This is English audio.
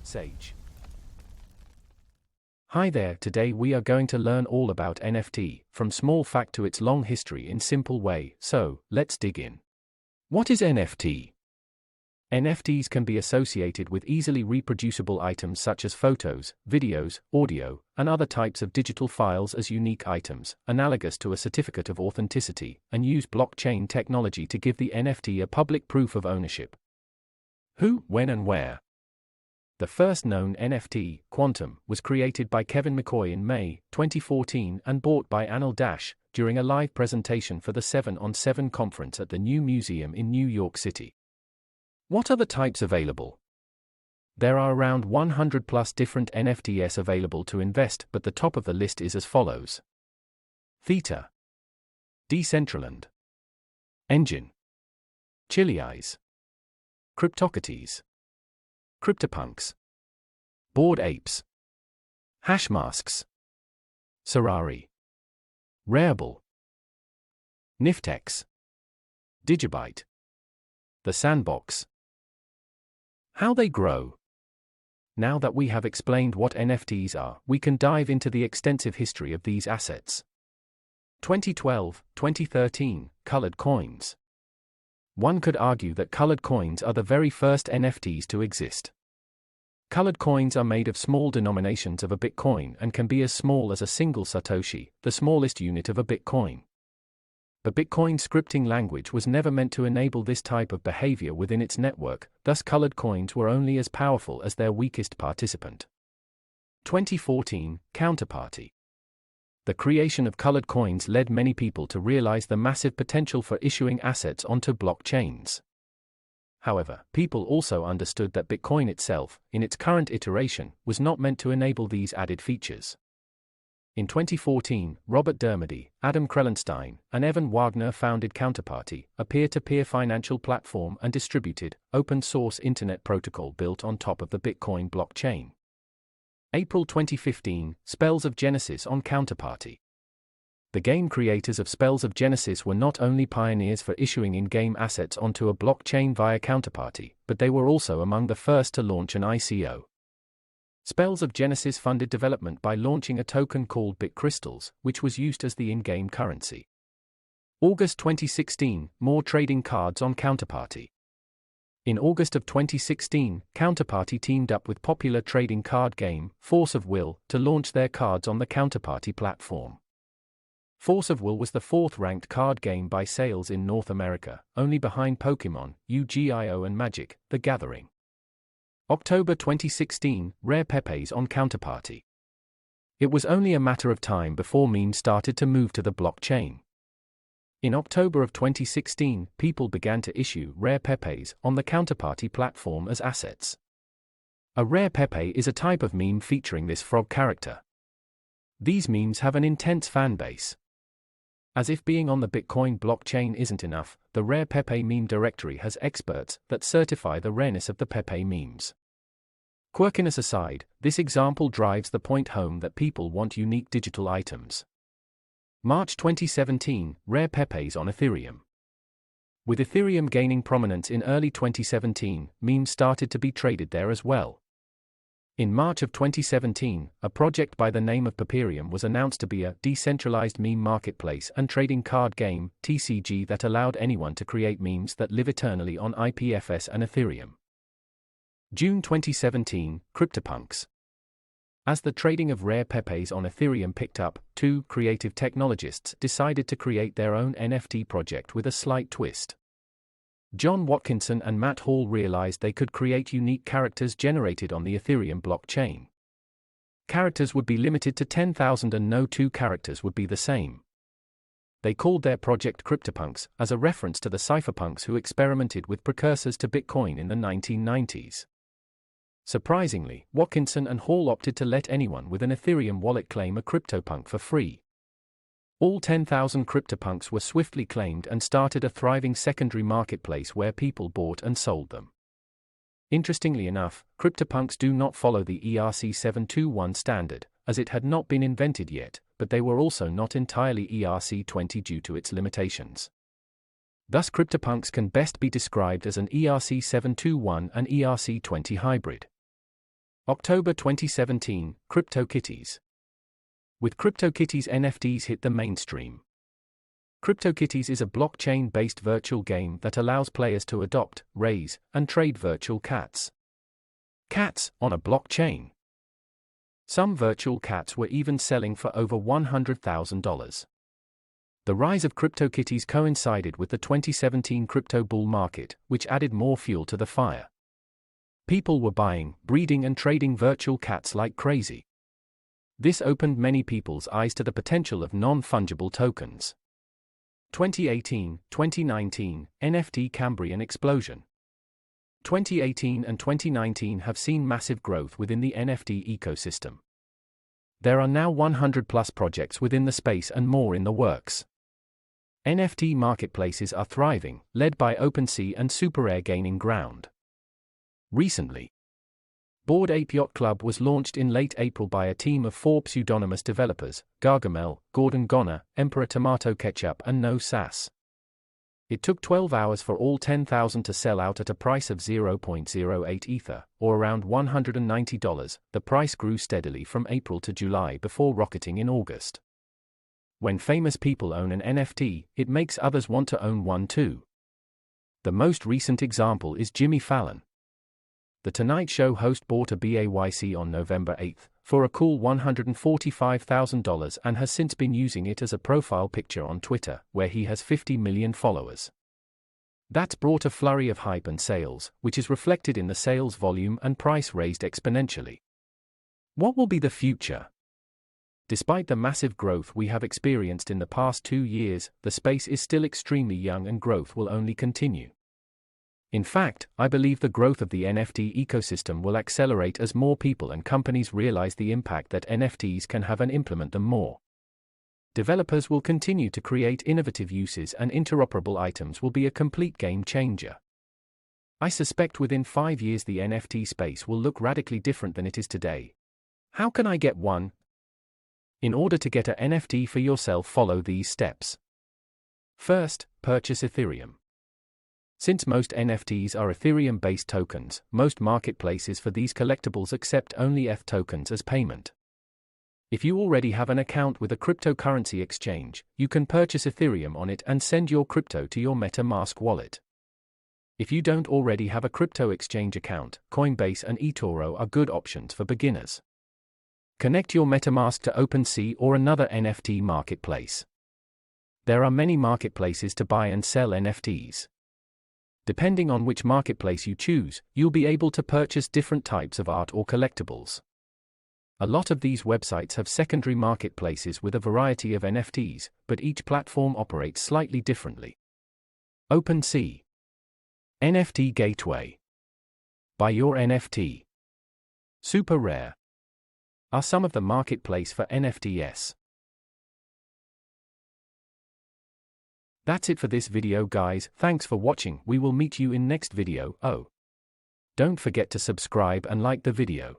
Sage. Hi there, today we are going to learn all about NFT, from small fact to its long history in simple way, so, let's dig in. What is NFT? NFTs can be associated with easily reproducible items such as photos, videos, audio, and other types of digital files as unique items, analogous to a certificate of authenticity, and use blockchain technology to give the NFT a public proof of ownership. Who, when and where? The first known NFT, Quantum, was created by Kevin McCoy in May 2014 and bought by Anil Dash during a live presentation for the 7-on-7 conference at the New Museum in New York City. What are the types available? There are around 100 plus different NFTs available to invest, but the top of the list is as follows: Theta, Decentraland, Enjin, Chiliz, CryptoKitties, Cryptopunks, Bored Apes, Hashmasks, Sorare, Rarible, NIFTEX, Digibyte, the Sandbox. How they grow. Now that we have explained what NFTs are, we can dive into the extensive history of these assets. 2012, 2013, colored coins. One could argue that colored coins are the very first NFTs to exist. Colored coins are made of small denominations of a Bitcoin and can be as small as a single Satoshi, the smallest unit of a Bitcoin. But Bitcoin scripting language was never meant to enable this type of behavior within its network, thus colored coins were only as powerful as their weakest participant. 2014, Counterparty. The creation of colored coins led many people to realize the massive potential for issuing assets onto blockchains. However, people also understood that Bitcoin itself, in its current iteration, was not meant to enable these added features. In 2014, Robert Dermody, Adam Krellenstein, and Evan Wagner founded Counterparty, a peer-to-peer financial platform and distributed, open-source internet protocol built on top of the Bitcoin blockchain. April 2015, Spells of Genesis on Counterparty. The game creators of Spells of Genesis were not only pioneers for issuing in-game assets onto a blockchain via Counterparty, but they were also among the first to launch an ICO. Spells of Genesis funded development by launching a token called BitCrystals, which was used as the in-game currency. August 2016, more trading cards on Counterparty. In August of 2016, Counterparty teamed up with popular trading card game, Force of Will, to launch their cards on the Counterparty platform. Force of Will was the fourth-ranked card game by sales in North America, only behind Pokémon, Yu-Gi-Oh! And Magic: The Gathering. October 2016, Rare Pepes on Counterparty. It was only a matter of time before memes started to move to the blockchain. In October of 2016, people began to issue Rare Pepes on the Counterparty platform as assets. A Rare Pepe is a type of meme featuring this frog character. These memes have an intense fan base. As if being on the Bitcoin blockchain isn't enough, the Rare Pepe meme directory has experts that certify the rareness of the Pepe memes. Quirkiness aside, this example drives the point home that people want unique digital items. March 2017, Rare Pepes on Ethereum. With Ethereum gaining prominence in early 2017, memes started to be traded there as well. In March of 2017, a project by the name of Peperium was announced to be a decentralized meme marketplace and trading card game, TCG, that allowed anyone to create memes that live eternally on IPFS and Ethereum. June 2017, CryptoPunks. As the trading of Rare Pepes on Ethereum picked up, two creative technologists decided to create their own NFT project with a slight twist. John Watkinson and Matt Hall realized they could create unique characters generated on the Ethereum blockchain. Characters would be limited to 10,000 and no two characters would be the same. They called their project Cryptopunks, as a reference to the cypherpunks who experimented with precursors to Bitcoin in the 1990s. Surprisingly, Watkinson and Hall opted to let anyone with an Ethereum wallet claim a CryptoPunk for free. All 10,000 CryptoPunks were swiftly claimed and started a thriving secondary marketplace where people bought and sold them. Interestingly enough, CryptoPunks do not follow the ERC 721 standard, as it had not been invented yet, but they were also not entirely ERC 20 due to its limitations. Thus CryptoPunks can best be described as an ERC 721 and ERC 20 hybrid. October 2017, CryptoKitties. With CryptoKitties, NFTs hit the mainstream. CryptoKitties is a blockchain-based virtual game that allows players to adopt, raise, and trade virtual cats. Cats on a blockchain. Some virtual cats were even selling for over $100,000. The rise of CryptoKitties coincided with the 2017 crypto bull market, which added more fuel to the fire. People were buying, breeding and trading virtual cats like crazy. This opened many people's eyes to the potential of non-fungible tokens. 2018-2019, NFT Cambrian Explosion. 2018 and 2019 have seen massive growth within the NFT ecosystem. There are now 100+ projects within the space and more in the works. NFT marketplaces are thriving, led by OpenSea and Sorare gaining ground. Recently, Bored Ape Yacht Club was launched in late April by a team of 4 pseudonymous developers: Gargamel, Gordon Goner, Emperor Tomato Ketchup and No Sass. It took 12 hours for all 10,000 to sell out at a price of 0.08 Ether, or around $190. The price grew steadily from April to July before rocketing in August. When famous people own an NFT, it makes others want to own one too. The most recent example is Jimmy Fallon. The Tonight Show host bought a BAYC on November 8 for a cool $145,000 and has since been using it as a profile picture on Twitter, where he has 50 million followers. That's brought a flurry of hype and sales, which is reflected in the sales volume and price raised exponentially. What will be the future? Despite the massive growth we have experienced in the past 2 years, the space is still extremely young and growth will only continue. In fact, I believe the growth of the NFT ecosystem will accelerate as more people and companies realize the impact that NFTs can have and implement them more. Developers will continue to create innovative uses and interoperable items will be a complete game changer. I suspect within 5 years the NFT space will look radically different than it is today. How can I get one? In order to get an NFT for yourself, follow these steps. First, purchase Ethereum. Since most NFTs are Ethereum-based tokens, most marketplaces for these collectibles accept only ETH tokens as payment. If you already have an account with a cryptocurrency exchange, you can purchase Ethereum on it and send your crypto to your MetaMask wallet. If you don't already have a crypto exchange account, Coinbase and eToro are good options for beginners. Connect your MetaMask to OpenSea or another NFT marketplace. There are many marketplaces to buy and sell NFTs. Depending on which marketplace you choose, you'll be able to purchase different types of art or collectibles. A lot of these websites have secondary marketplaces with a variety of NFTs, but each platform operates slightly differently. OpenSea, NFT Gateway, Buy Your NFT, Sorare are some of the marketplace for NFTs. That's it for this video, guys. Thanks for watching. We will meet you in next video. Oh, don't forget to subscribe and like the video.